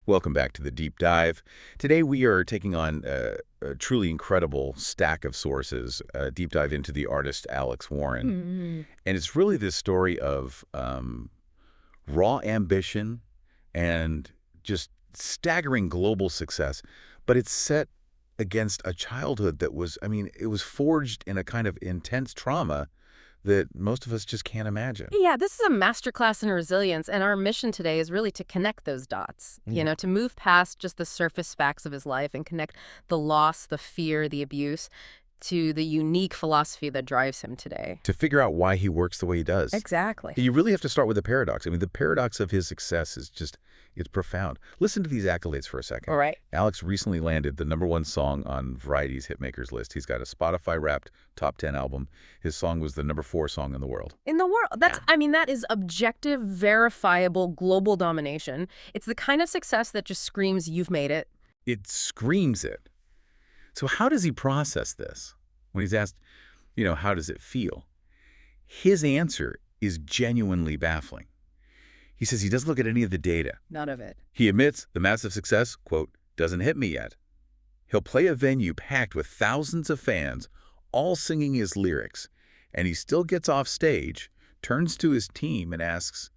Welcome back to the Deep Dive. Today we are taking on a truly incredible stack of sources, a deep dive into the artist Alex Warren. And it's really this story of raw ambition and just staggering global success. But it's set against a childhood that was, it was forged in a kind of intense trauma that most of us just can't imagine. Yeah, this is a masterclass in resilience, and our mission today is really to connect those dots, to move past just the surface facts of his life and connect the loss, the fear, the abuse to the unique philosophy that drives him today. To figure out why he works the way he does. Exactly. You really have to start with the paradox. The paradox of his success is it's profound. Listen to these accolades for a second. All right. Alex recently landed the #1 song on Variety's Hitmakers list. He's got a Spotify-wrapped top 10 album. His song was the #4 song in the world. In the world. That is objective, verifiable, global domination. It's the kind of success that just screams, you've made it. It screams it. So how does he process this? When he's asked, how does it feel? His answer is genuinely baffling. He says he doesn't look at any of the data. None of it. He admits the massive success, quote, doesn't hit me yet. He'll play a venue packed with thousands of fans, all singing his lyrics, and he still gets off stage, turns to his team and asks,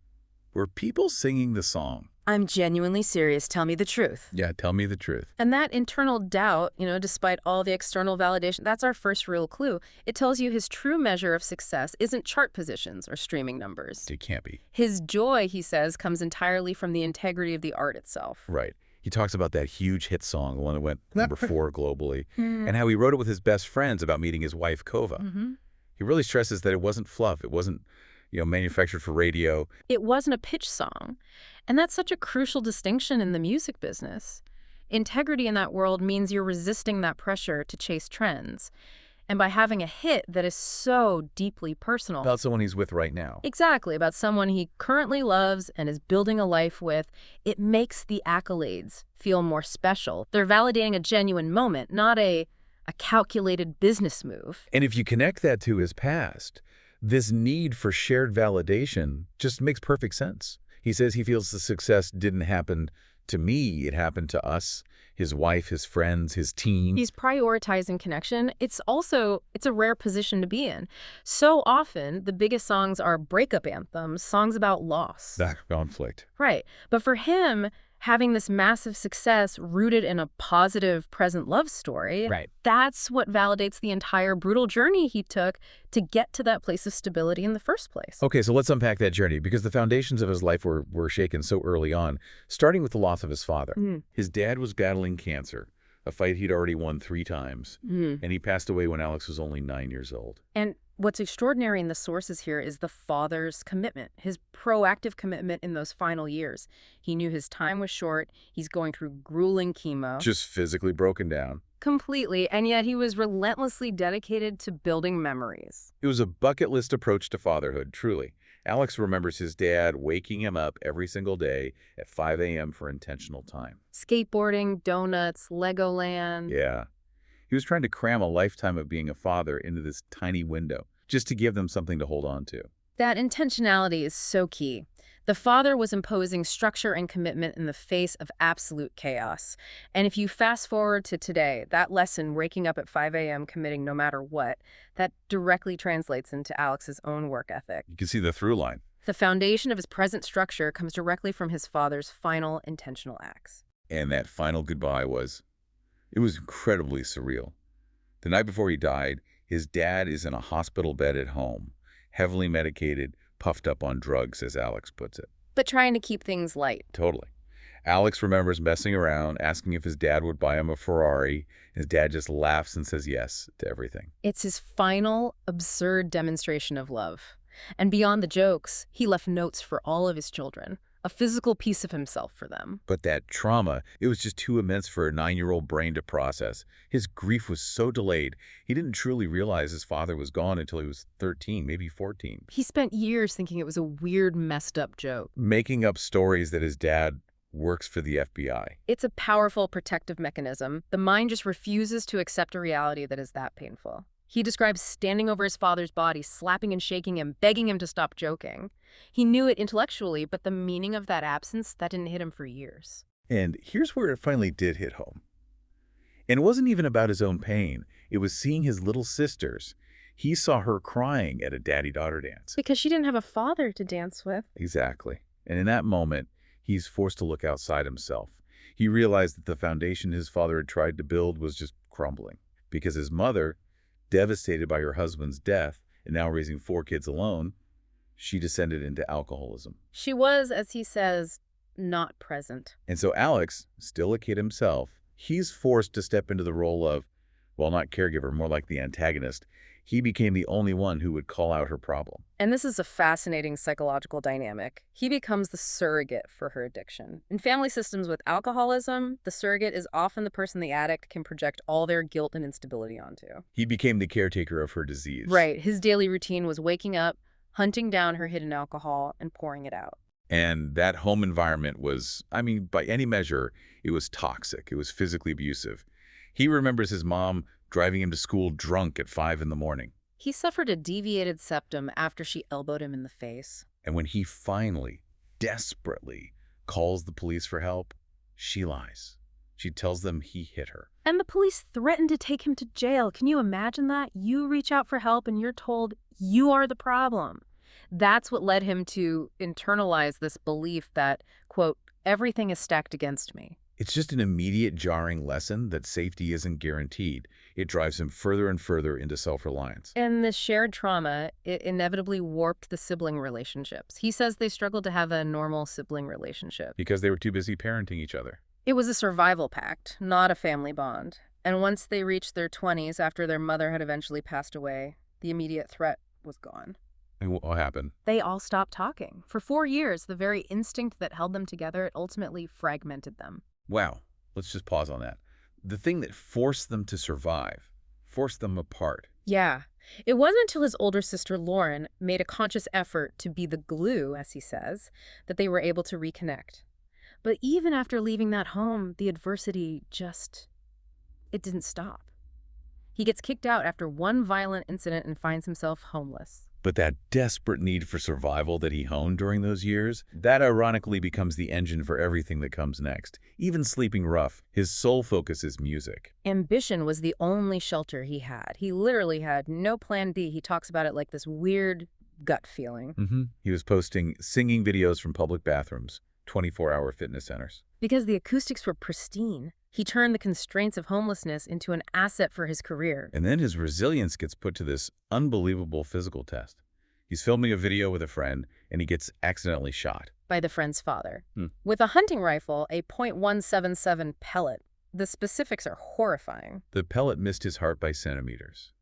were people singing the song? I'm genuinely serious. Tell me the truth. Yeah, tell me the truth. And that internal doubt, despite all the external validation, that's our first real clue. It tells you his true measure of success isn't chart positions or streaming numbers. It can't be. His joy, he says, comes entirely from the integrity of the art itself. Right. He talks about that huge hit song, the one that went #4 globally, and how he wrote it with his best friends about meeting his wife, Kova. He really stresses that it wasn't fluff. It wasn't manufactured for radio. It wasn't a pitch song. And that's such a crucial distinction in the music business. Integrity in that world means you're resisting that pressure to chase trends. And by having a hit that is so deeply personal. About someone he's with right now. Exactly, about someone he currently loves and is building a life with, it makes the accolades feel more special. They're validating a genuine moment, not a calculated business move. And if you connect that to his past, this need for shared validation just makes perfect sense. He says he feels the success didn't happen to me, it happened to us, his wife, his friends, his team. He's prioritizing connection. It's a rare position to be in. So often, the biggest songs are breakup anthems, songs about loss. That conflict. Right. But for him, having this massive success rooted in a positive present love story, that's what validates the entire brutal journey he took to get to that place of stability in the first place. Okay, so let's unpack that journey, because the foundations of his life were shaken so early on, starting with the loss of his father. His dad was battling cancer, a fight he'd already won 3 times, and he passed away when Alex was only 9 years old. And what's extraordinary in the sources here is the father's commitment, his proactive commitment in those final years. He knew his time was short. He's going through grueling chemo. Just physically broken down. Completely, and yet he was relentlessly dedicated to building memories. It was a bucket list approach to fatherhood, truly. Alex remembers his dad waking him up every single day at 5 a.m. for intentional time. Skateboarding, donuts, Legoland. Yeah. He was trying to cram a lifetime of being a father into this tiny window, just to give them something to hold on to. That intentionality is so key. The father was imposing structure and commitment in the face of absolute chaos. And if you fast forward to today, that lesson, waking up at 5 a.m., committing no matter what, that directly translates into Alex's own work ethic. You can see the through line. The foundation of his present structure comes directly from his father's final intentional acts. And that final goodbye was incredibly surreal. The night before he died, his dad is in a hospital bed at home, heavily medicated, puffed up on drugs, as Alex puts it. But trying to keep things light. Totally. Alex remembers messing around, asking if his dad would buy him a Ferrari. His dad just laughs and says yes to everything. It's his final, absurd demonstration of love. And beyond the jokes, he left notes for all of his children, a physical piece of himself for them. But that trauma, it was just too immense for a 9-year-old brain to process. His grief was so delayed, he didn't truly realize his father was gone until he was 13, maybe 14. He spent years thinking it was a weird, messed up joke. Making up stories that his dad works for the FBI. It's a powerful protective mechanism. The mind just refuses to accept a reality that is that painful. He describes standing over his father's body, slapping and shaking him, begging him to stop joking. He knew it intellectually, but the meaning of that absence, that didn't hit him for years. And here's where it finally did hit home. And it wasn't even about his own pain. It was seeing his little sisters. He saw her crying at a daddy-daughter dance. Because she didn't have a father to dance with. Exactly. And in that moment, he's forced to look outside himself. He realized that the foundation his father had tried to build was just crumbling. Because his mother, devastated by her husband's death and now raising 4 kids alone, she descended into alcoholism. She was, as he says, not present. And so Alex, still a kid himself, he's forced to step into the role of, well, not caregiver, more like the antagonist. He became the only one who would call out her problem. And this is a fascinating psychological dynamic. He becomes the surrogate for her addiction. In family systems with alcoholism, the surrogate is often the person the addict can project all their guilt and instability onto. He became the caretaker of her disease. Right. His daily routine was waking up, hunting down her hidden alcohol, and pouring it out. And that home environment was, I mean, by any measure, it was toxic. It was physically abusive. He remembers his mom driving him to school drunk at 5 in the morning. He suffered a deviated septum after she elbowed him in the face. And when he finally, desperately, calls the police for help, she lies. She tells them he hit her. And the police threatened to take him to jail. Can you imagine that? You reach out for help and you're told you are the problem. That's what led him to internalize this belief that, quote, everything is stacked against me. It's just an immediate jarring lesson that safety isn't guaranteed. It drives him further and further into self-reliance. And this shared trauma, it inevitably warped the sibling relationships. He says they struggled to have a normal sibling relationship. Because they were too busy parenting each other. It was a survival pact, not a family bond. And once they reached their 20s, after their mother had eventually passed away, the immediate threat was gone. And what happened? They all stopped talking. For 4 years, the very instinct that held them together, it ultimately fragmented them. Wow. Let's just pause on that. The thing that forced them to survive, forced them apart. Yeah. It wasn't until his older sister, Lauren, made a conscious effort to be the glue, as he says, that they were able to reconnect. But even after leaving that home, the adversity it didn't stop. He gets kicked out after one violent incident and finds himself homeless. But that desperate need for survival that he honed during those years, that ironically becomes the engine for everything that comes next. Even sleeping rough, his sole focus is music. Ambition was the only shelter he had. He literally had no plan B. He talks about it like this weird gut feeling. He was posting singing videos from public bathrooms, 24-hour fitness centers. Because the acoustics were pristine, he turned the constraints of homelessness into an asset for his career. And then his resilience gets put to this unbelievable physical test. He's filming a video with a friend, and he gets accidentally shot. By the friend's father. With a hunting rifle, a .177 pellet. The specifics are horrifying. The pellet missed his heart by centimeters.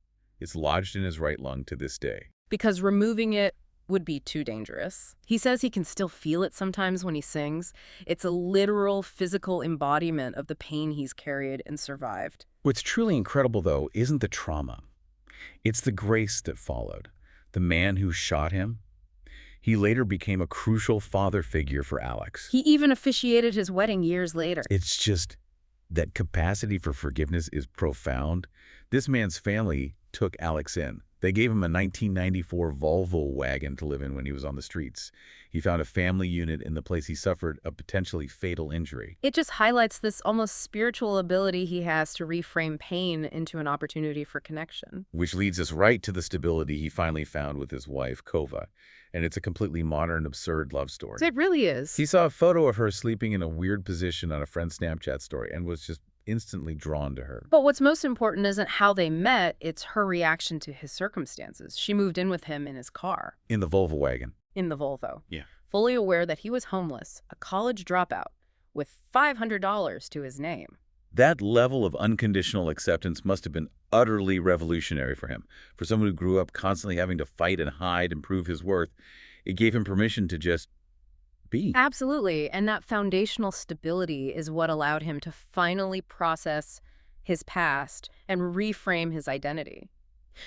It's lodged in his right lung to this day. Because removing it would be too dangerous. He says he can still feel it sometimes when he sings. It's a literal physical embodiment of the pain he's carried and survived. What's truly incredible, though, isn't the trauma. It's the grace that followed. The man who shot him, he later became a crucial father figure for Alex. He even officiated his wedding years later. It's just that capacity for forgiveness is profound. This man's family took Alex in. They gave him a 1994 Volvo wagon to live in when he was on the streets. He found a family unit in the place he suffered a potentially fatal injury. It just highlights this almost spiritual ability he has to reframe pain into an opportunity for connection. Which leads us right to the stability he finally found with his wife, Kova. And it's a completely modern, absurd love story. It really is. He saw a photo of her sleeping in a weird position on a friend's Snapchat story and was just instantly drawn to her. But what's most important isn't how they met, it's her reaction to his circumstances. She moved in with him in his car. In the Volvo wagon. In the Volvo. Yeah. Fully aware that he was homeless, a college dropout, with $500 to his name. That level of unconditional acceptance must have been utterly revolutionary for him. For someone who grew up constantly having to fight and hide and prove his worth, it gave him permission to just be. Absolutely. And that foundational stability is what allowed him to finally process his past and reframe his identity.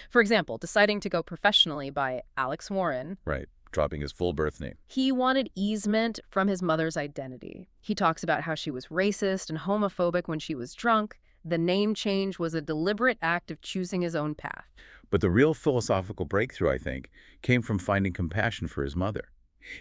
For example, deciding to go professionally by Alex Warren. Right. Dropping his full birth name. He wanted easement from his mother's identity. He talks about how she was racist and homophobic when she was drunk. The name change was a deliberate act of choosing his own path. But the real philosophical breakthrough, I think, came from finding compassion for his mother.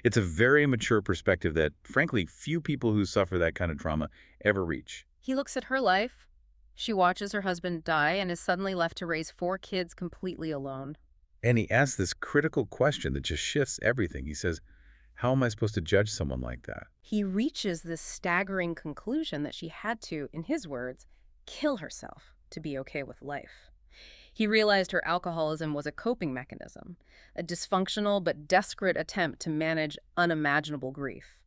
It's a very mature perspective that, frankly, few people who suffer that kind of trauma ever reach. He looks at her life. She watches her husband die and is suddenly left to raise 4 kids completely alone. And he asks this critical question that just shifts everything. He says, how am I supposed to judge someone like that? He reaches this staggering conclusion that she had to, in his words, kill herself to be okay with life. He realized her alcoholism was a coping mechanism, a dysfunctional but desperate attempt to manage unimaginable grief.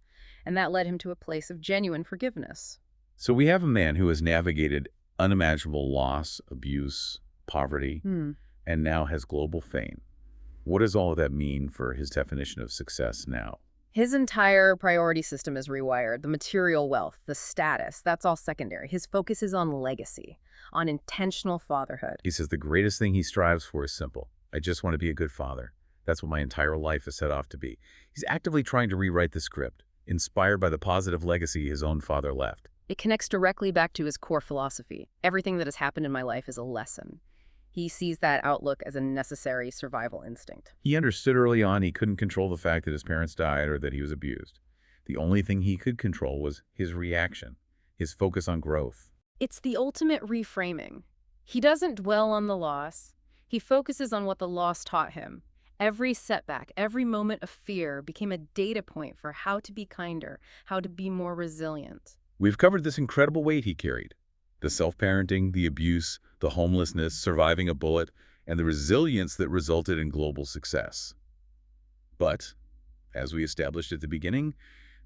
And that led him to a place of genuine forgiveness. So we have a man who has navigated unimaginable loss, abuse, poverty, and now has global fame. What does all of that mean for his definition of success now? His entire priority system is rewired. The material wealth, the status, that's all secondary. His focus is on legacy, on intentional fatherhood. He says the greatest thing he strives for is simple. I just want to be a good father. That's what my entire life is set off to be. He's actively trying to rewrite the script, inspired by the positive legacy his own father left. It connects directly back to his core philosophy. Everything that has happened in my life is a lesson. He sees that outlook as a necessary survival instinct. He understood early on he couldn't control the fact that his parents died or that he was abused. The only thing he could control was his reaction, his focus on growth. It's the ultimate reframing. He doesn't dwell on the loss. He focuses on what the loss taught him. Every setback, every moment of fear became a data point for how to be kinder, how to be more resilient. We've covered this incredible weight he carried. The self-parenting, the abuse, the homelessness, surviving a bullet, and the resilience that resulted in global success. But, as we established at the beginning,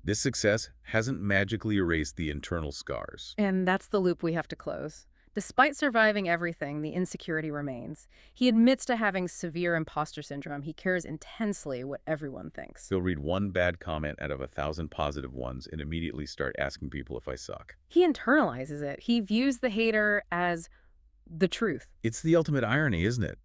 this success hasn't magically erased the internal scars. And that's the loop we have to close. Despite surviving everything, the insecurity remains. He admits to having severe imposter syndrome. He cares intensely what everyone thinks. He'll read one bad comment out of 1,000 positive ones and immediately start asking people if I suck. He internalizes it. He views the hater as the truth. It's the ultimate irony, isn't it?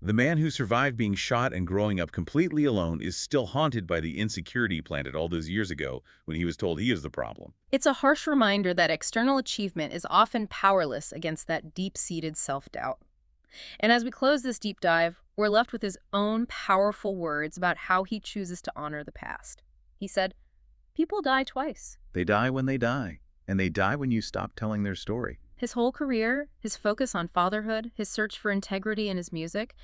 The man who survived being shot and growing up completely alone is still haunted by the insecurity planted all those years ago when he was told he is the problem. It's a harsh reminder that external achievement is often powerless against that deep-seated self-doubt. And as we close this deep dive, we're left with his own powerful words about how he chooses to honor the past. He said, "People die twice. They die when they die, and they die when you stop telling their story." His whole career, his focus on fatherhood, his search for integrity in his music,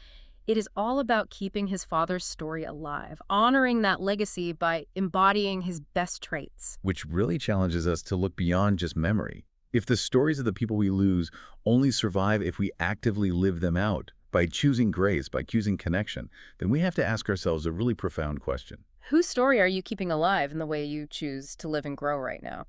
it is all about keeping his father's story alive, honoring that legacy by embodying his best traits. Which really challenges us to look beyond just memory. If the stories of the people we lose only survive if we actively live them out, by choosing grace, by choosing connection, then we have to ask ourselves a really profound question. Whose story are you keeping alive in the way you choose to live and grow right now?